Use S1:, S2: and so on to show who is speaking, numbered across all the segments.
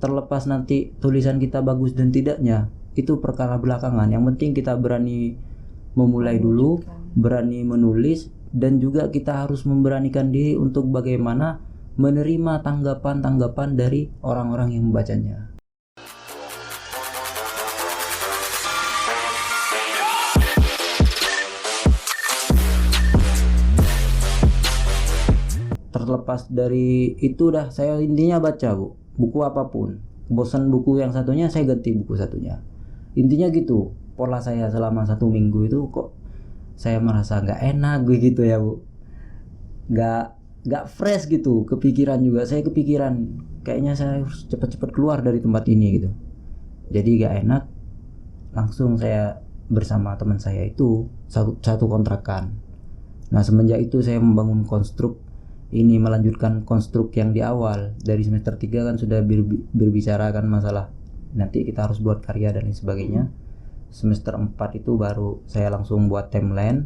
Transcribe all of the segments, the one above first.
S1: Terlepas nanti tulisan kita bagus dan tidaknya, itu perkara belakangan. Yang penting kita berani memulai dulu, berani menulis, dan juga kita harus memberanikan diri untuk bagaimana menerima tanggapan-tanggapan dari orang-orang yang membacanya. Terlepas dari itu saya intinya baca buku apapun. Bosan buku yang satunya, saya ganti buku satunya. Intinya gitu. Pola saya selama 1 minggu itu kok saya merasa nggak enak gitu ya Bu. Nggak fresh gitu. Kepikiran juga, saya kepikiran kayaknya saya harus cepat-cepat keluar dari tempat ini gitu. Jadi nggak enak. Langsung saya bersama teman saya itu satu kontrakan. Nah semenjak itu saya membangun konstruk ini, melanjutkan konstruk yang di awal. Dari semester 3 kan sudah berbicara kan masalah nanti kita harus buat karya dan lain sebagainya. Semester 4 itu baru saya langsung buat timeline,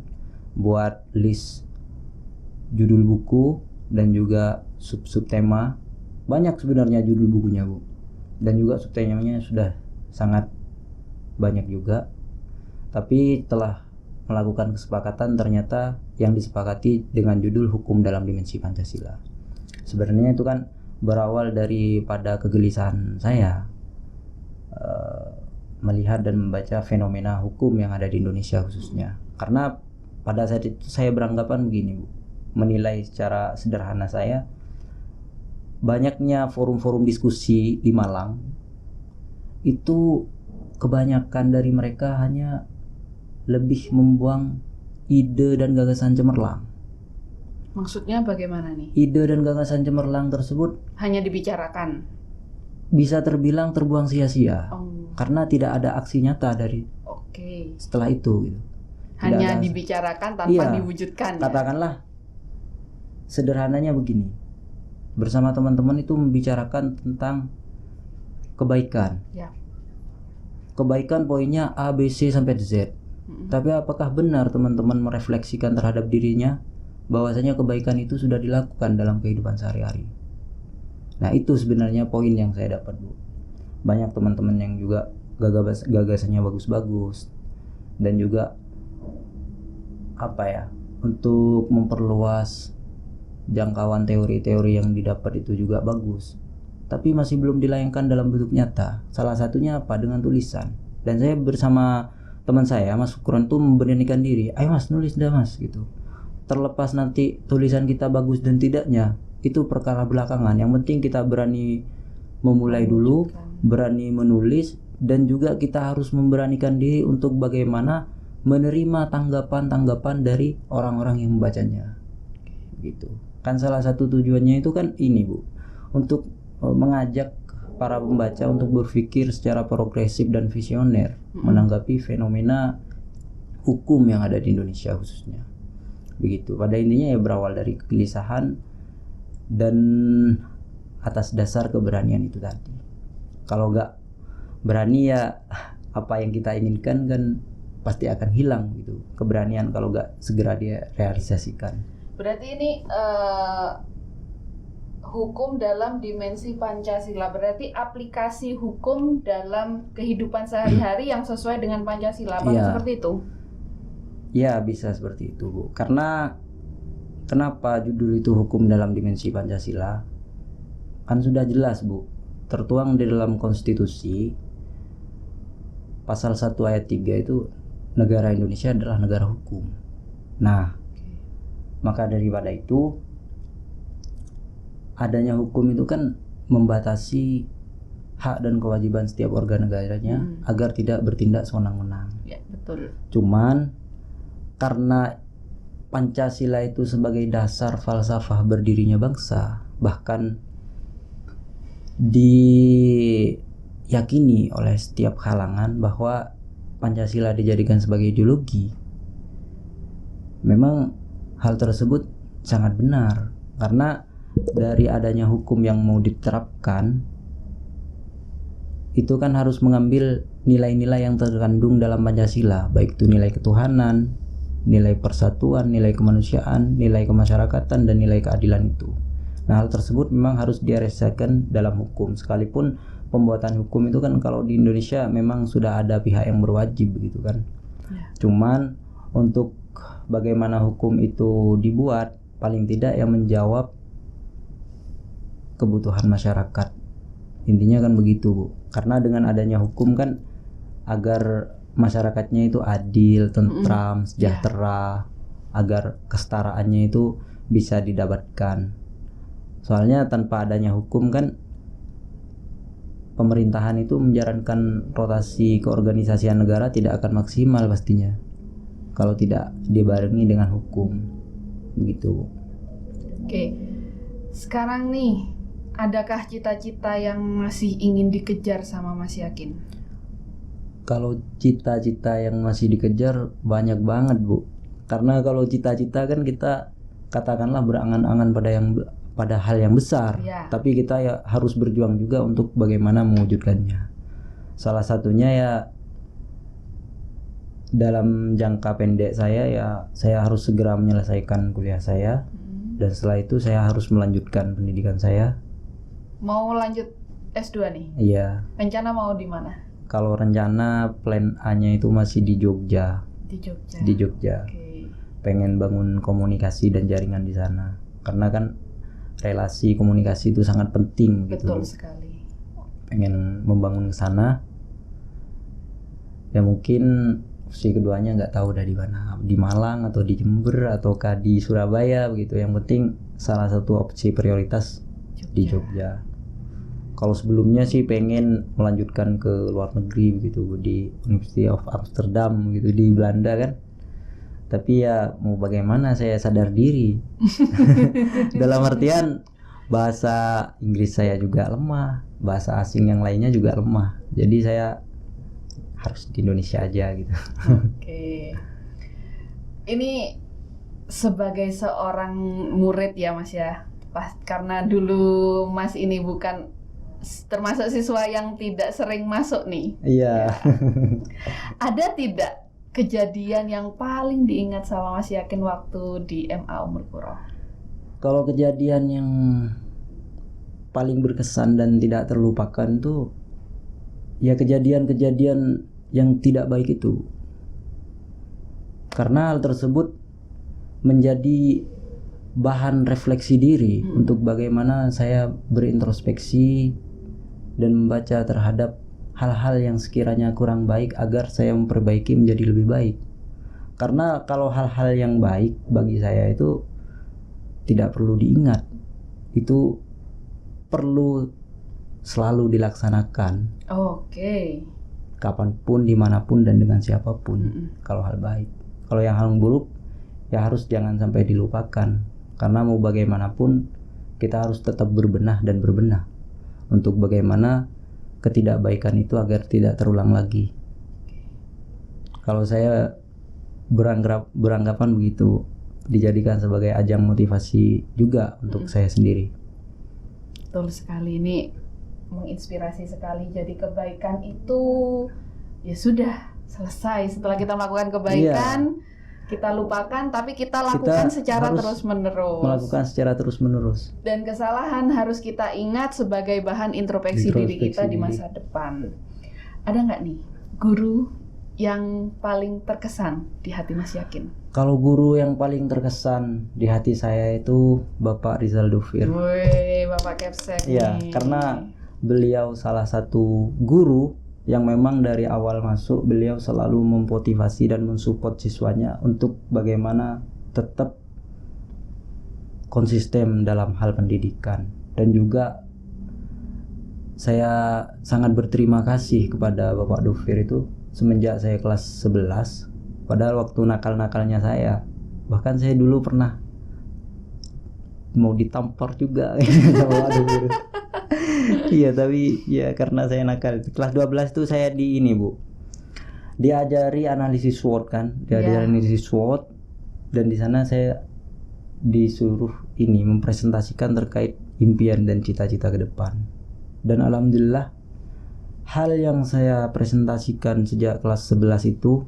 S1: buat list judul buku dan juga sub tema. Banyak sebenarnya judul bukunya Bu, dan juga sub temanya sudah sangat banyak juga. Tapi telah melakukan kesepakatan, ternyata yang disepakati dengan judul Hukum dalam Dimensi Pancasila. Sebenarnya itu kan berawal daripada kegelisahan saya melihat dan membaca fenomena hukum yang ada di Indonesia khususnya. Karena pada saat itu saya beranggapan begini Bu, menilai secara sederhana saya, banyaknya forum-forum diskusi di Malang itu kebanyakan dari mereka hanya lebih membuang ide dan gagasan cemerlang.
S2: Maksudnya bagaimana nih?
S1: Ide dan gagasan cemerlang tersebut
S2: hanya dibicarakan,
S1: bisa terbilang terbuang sia-sia. Karena tidak ada aksi nyata dari setelah itu gitu.
S2: Hanya dibicarakan tanpa diwujudkan.
S1: Katakanlah sederhananya begini, bersama teman-teman itu membicarakan tentang kebaikan. Kebaikan poinnya A, B, C sampai Z. Tapi apakah benar teman-teman merefleksikan terhadap dirinya bahwasanya kebaikan itu sudah dilakukan dalam kehidupan sehari-hari? Nah itu sebenarnya poin yang saya dapat Bu. Banyak teman-teman yang juga gagasannya bagus-bagus, dan juga untuk memperluas jangkauan teori-teori yang didapat itu juga bagus, tapi masih belum dilayangkan dalam bentuk nyata. Salah satunya dengan tulisan. Dan saya bersama teman saya Mas Ukuran tuh memberanikan diri, ayo Mas nulis dah Mas gitu. Terlepas nanti tulisan kita bagus dan tidaknya, itu perkara belakangan. Yang penting kita berani memulai dulu, berani menulis, dan juga kita harus memberanikan diri untuk bagaimana menerima tanggapan-tanggapan dari orang-orang yang membacanya. Gitu. Kan salah satu tujuannya itu kan ini Bu, untuk mengajak para pembaca untuk berpikir secara progresif dan visioner menanggapi fenomena hukum yang ada di Indonesia khususnya. Begitu. Pada intinya ya berawal dari kegelisahan dan atas dasar keberanian itu tadi. Kalau nggak berani ya apa yang kita inginkan kan pasti akan hilang gitu. Keberanian kalau nggak segera dia realisasikan.
S2: Berarti ini hukum dalam dimensi Pancasila, berarti aplikasi hukum dalam kehidupan sehari-hari yang sesuai dengan Pancasila, seperti itu?
S1: Ya bisa seperti itu Bu. Karena kenapa judul itu Hukum dalam Dimensi Pancasila? Kan sudah jelas Bu, tertuang di dalam konstitusi pasal 1 ayat 3 itu negara Indonesia adalah negara hukum. Nah, maka daripada itu adanya hukum itu kan membatasi hak dan kewajiban setiap warga negaranya agar tidak bertindak sewenang-wenang.
S2: Ya, betul.
S1: Cuman karena Pancasila itu sebagai dasar falsafah berdirinya bangsa, bahkan diyakini oleh setiap kalangan bahwa Pancasila dijadikan sebagai ideologi. Memang hal tersebut sangat benar, karena dari adanya hukum yang mau diterapkan itu kan harus mengambil nilai-nilai yang terkandung dalam Pancasila, baik itu nilai ketuhanan, nilai persatuan, nilai kemanusiaan, nilai kemasyarakatan, dan nilai keadilan itu. Nah, hal tersebut memang harus direalisasikan dalam hukum. Sekalipun pembuatan hukum itu kan kalau di Indonesia memang sudah ada pihak yang berwajib begitu kan. Cuman untuk bagaimana hukum itu dibuat, paling tidak yang menjawab kebutuhan masyarakat. Intinya kan begitu, Bu. Karena dengan adanya hukum kan agar masyarakatnya itu adil, tentram, sejahtera, agar kesetaraannya itu bisa didapatkan. Soalnya tanpa adanya hukum kan pemerintahan itu menjalankan rotasi keorganisasian negara tidak akan maksimal pastinya kalau tidak dibarengi dengan hukum. Begitu.
S2: Oke. Sekarang nih, adakah cita-cita yang masih ingin dikejar sama Mas Yakin?
S1: Kalau cita-cita yang masih dikejar banyak banget, Bu. Karena kalau cita-cita kan kita katakanlah berangan-angan pada hal yang besar, tapi kita ya harus berjuang juga untuk bagaimana mewujudkannya. Salah satunya ya dalam jangka pendek saya harus segera menyelesaikan kuliah saya, dan setelah itu saya harus melanjutkan pendidikan saya.
S2: Mau lanjut S2 nih?
S1: Iya.
S2: Rencana mau di mana?
S1: Kalau rencana plan A-nya itu masih di Jogja. Di Jogja.
S2: Okay.
S1: Pengen bangun komunikasi dan jaringan di sana. Karena kan relasi komunikasi itu sangat penting.
S2: Betul
S1: gitu.
S2: Sekali.
S1: Pengen membangun ke sana. Ya mungkin opsi keduanya nggak tahu dari mana. Di Malang atau di Jember ataukah di Surabaya begitu. Yang penting salah satu opsi prioritas di Jogja. Kalau sebelumnya sih pengen melanjutkan ke luar negeri begitu, di University of Amsterdam gitu di Belanda kan. Tapi ya mau bagaimana, saya sadar diri. Dalam artian bahasa Inggris saya juga lemah, bahasa asing yang lainnya juga lemah. Jadi saya harus di Indonesia aja gitu.
S2: Oke. Ini sebagai seorang murid ya Mas ya. Karena dulu Mas ini bukan termasuk siswa yang tidak sering masuk nih.
S1: Iya.
S2: Ada tidak kejadian yang paling diingat sama Mas Yakin waktu di MA Umur Kuro?
S1: Kalau kejadian yang paling berkesan dan tidak terlupakan tuh ya kejadian-kejadian yang tidak baik itu. Karena hal tersebut menjadi bahan refleksi diri untuk bagaimana saya berintrospeksi dan membaca terhadap hal-hal yang sekiranya kurang baik agar saya memperbaiki menjadi lebih baik. Karena kalau hal-hal yang baik bagi saya itu tidak perlu diingat, itu perlu selalu dilaksanakan.
S2: Oke.
S1: Kapanpun, dimanapun, dan dengan siapapun. Kalau hal baik. Kalau yang hal buruk ya harus jangan sampai dilupakan. Karena mau bagaimanapun kita harus tetap berbenah dan berbenah untuk bagaimana ketidakbaikan itu agar tidak terulang lagi. Kalau saya beranggapan begitu, dijadikan sebagai ajang motivasi juga untuk saya sendiri.
S2: Betul sekali, ini menginspirasi sekali. Jadi kebaikan itu ya sudah selesai. Setelah kita melakukan kebaikan, kita lupakan, tapi kita lakukan secara terus-menerus.
S1: Melakukan secara terus-menerus.
S2: Dan kesalahan harus kita ingat sebagai bahan introspeksi diri kita di masa depan. Ada nggak nih guru yang paling terkesan di hati Mas Yakin?
S1: Kalau guru yang paling terkesan di hati saya itu Bapak Rizal Dufir.
S2: Woi, Bapak Kepsek.
S1: Iya, karena beliau salah satu guru yang memang dari awal masuk beliau selalu memotivasi dan mensupport siswanya untuk bagaimana tetap konsisten dalam hal pendidikan. Dan juga saya sangat berterima kasih kepada Bapak Dufir itu semenjak saya kelas 11. Padahal waktu nakal-nakalnya saya, bahkan saya dulu pernah mau ditampar juga sama Pak Dufir. Iya, tapi ya karena saya nakal. Kelas 12 itu saya di ini, Bu. Diajari analisis SWOT kan, analisis SWOT, dan di sana saya disuruh ini mempresentasikan terkait impian dan cita-cita ke depan. Dan alhamdulillah hal yang saya presentasikan sejak kelas 11 itu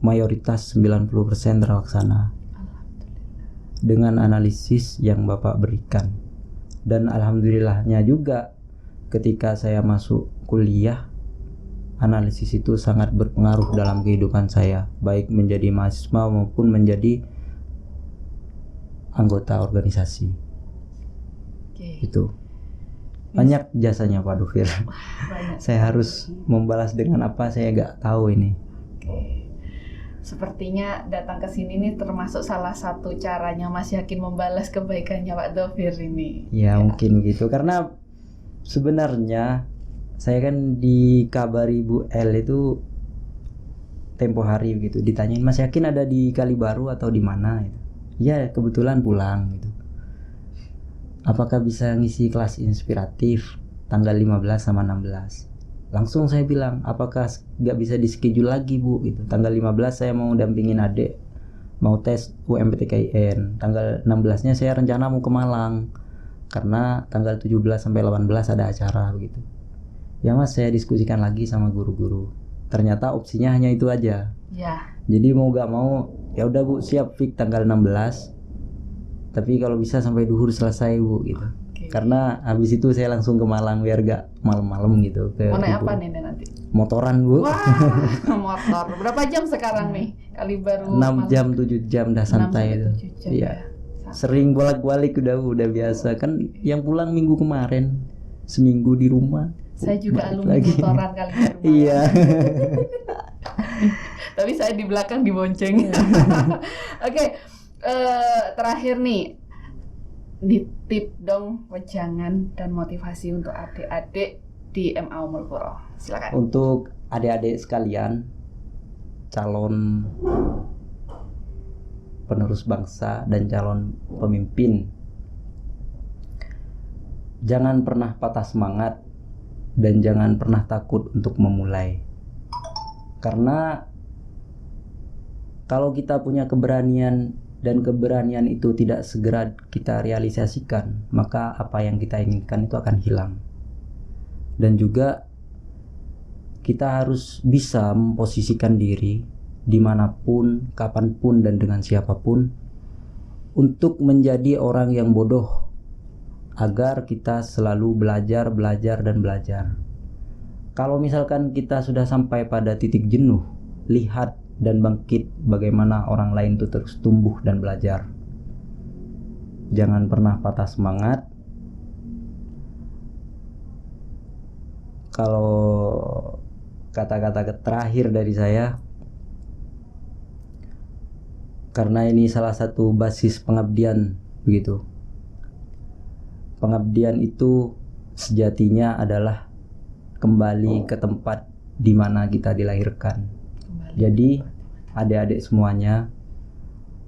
S1: mayoritas 90% terlaksana. dengan analisis yang Bapak berikan. Dan alhamdulillahnya juga ketika saya masuk kuliah, analisis itu sangat berpengaruh dalam kehidupan saya, baik menjadi mahasiswa maupun menjadi anggota organisasi. Itu banyak jasanya Pak Dufir. Saya harus membalas dengan apa, saya nggak tahu ini.
S2: Sepertinya datang ke sini nih termasuk salah satu caranya Mas Yakin membalas kebaikannya Pak Dufir ini.
S1: Ya mungkin gitu, karena sebenarnya saya kan dikabari Bu L itu tempo hari gitu, ditanyain Mas Yakin ada di Kalibaru atau di mana gitu. Ya kebetulan pulang gitu. Apakah bisa ngisi kelas inspiratif tanggal 15 sama 16? Langsung saya bilang, apakah nggak bisa di schedule lagi Bu gitu. Tanggal 15 saya mau dampingin adik mau tes UMPTKIN. Tanggal 16-nya saya rencana mau ke Malang karena tanggal 17 sampai 18 ada acara begitu. Ya Mas, saya diskusikan lagi sama guru-guru. Ternyata opsinya hanya itu aja.
S2: Ya.
S1: Jadi mau nggak mau ya udah Bu, siap fix tanggal 16. Tapi kalau bisa sampai duhur selesai Bu gitu. Karena habis itu saya langsung ke Malang biar gak malam-malam gitu.
S2: Mau naik apa nih nanti?
S1: Motoran Bu.
S2: Wah, motor. Berapa jam sekarang nih? Kalibaru
S1: 6 jam 7 jam dah santai itu. Iya. Sering bolak-balik udah biasa kan. Yang pulang minggu kemarin seminggu di rumah.
S2: Saya juga alumni motoran Kalibaru.
S1: Iya.
S2: Tapi saya di belakang dibonceng. Oke. Terakhir nih, ditip dong wejangan dan motivasi untuk adik-adik di MA Ummul Qura. Silakan.
S1: Untuk adik-adik sekalian, calon penerus bangsa dan calon pemimpin, jangan pernah patah semangat dan jangan pernah takut untuk memulai. Karena kalau kita punya keberanian dan keberanian itu tidak segera kita realisasikan, maka apa yang kita inginkan itu akan hilang. Dan juga kita harus bisa memposisikan diri dimanapun, kapanpun, dan dengan siapapun untuk menjadi orang yang bodoh, agar kita selalu belajar. Kalau misalkan kita sudah sampai pada titik jenuh, lihat dan bangkit bagaimana orang lain itu terus tumbuh dan belajar. Jangan pernah patah semangat. Kalau kata-kata terakhir dari saya, karena ini salah satu basis pengabdian begitu. Pengabdian itu sejatinya adalah kembali ke tempat di mana kita dilahirkan. Jadi adik-adik semuanya,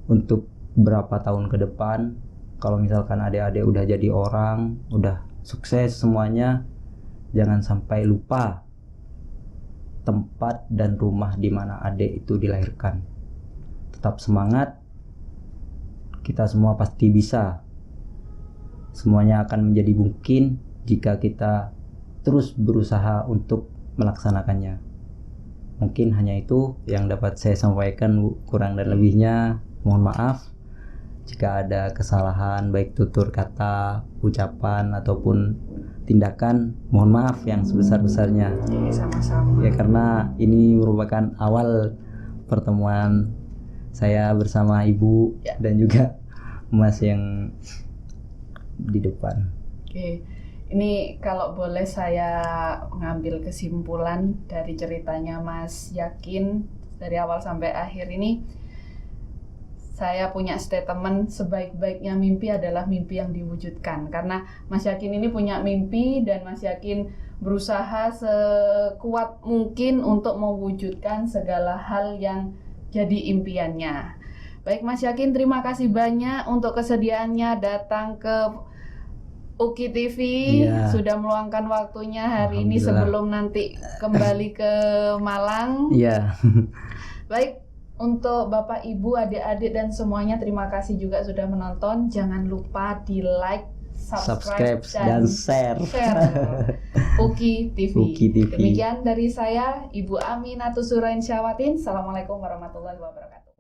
S1: untuk berapa tahun ke depan, kalau misalkan adik-adik udah jadi orang, udah sukses semuanya, jangan sampai lupa tempat dan rumah di mana adik itu dilahirkan. Tetap semangat, kita semua pasti bisa. Semuanya akan menjadi mungkin jika kita terus berusaha untuk melaksanakannya. Mungkin hanya itu yang dapat saya sampaikan Bu. Kurang dan lebihnya mohon maaf jika ada kesalahan baik tutur kata, ucapan ataupun tindakan. Mohon maaf yang sebesar-besarnya.
S2: Sama-sama.
S1: Ya, karena ini merupakan awal pertemuan saya bersama Ibu dan juga Mas yang di depan.
S2: Oke. Ini kalau boleh saya ngambil kesimpulan dari ceritanya Mas Yakin dari awal sampai akhir ini, saya punya statement, sebaik-baiknya mimpi adalah mimpi yang diwujudkan. Karena Mas Yakin ini punya mimpi dan Mas Yakin berusaha sekuat mungkin untuk mewujudkan segala hal yang jadi impiannya. Baik Mas Yakin, terima kasih banyak untuk kesediaannya datang ke Uki TV, sudah meluangkan waktunya hari ini sebelum nanti kembali ke Malang.
S1: Iya.
S2: Baik, untuk Bapak, Ibu, adik-adik dan semuanya, terima kasih juga sudah menonton. Jangan lupa di like, subscribe dan share Uki TV. Demikian dari saya, Ibu Aminatus Surain Syawatin. Assalamualaikum warahmatullahi wabarakatuh.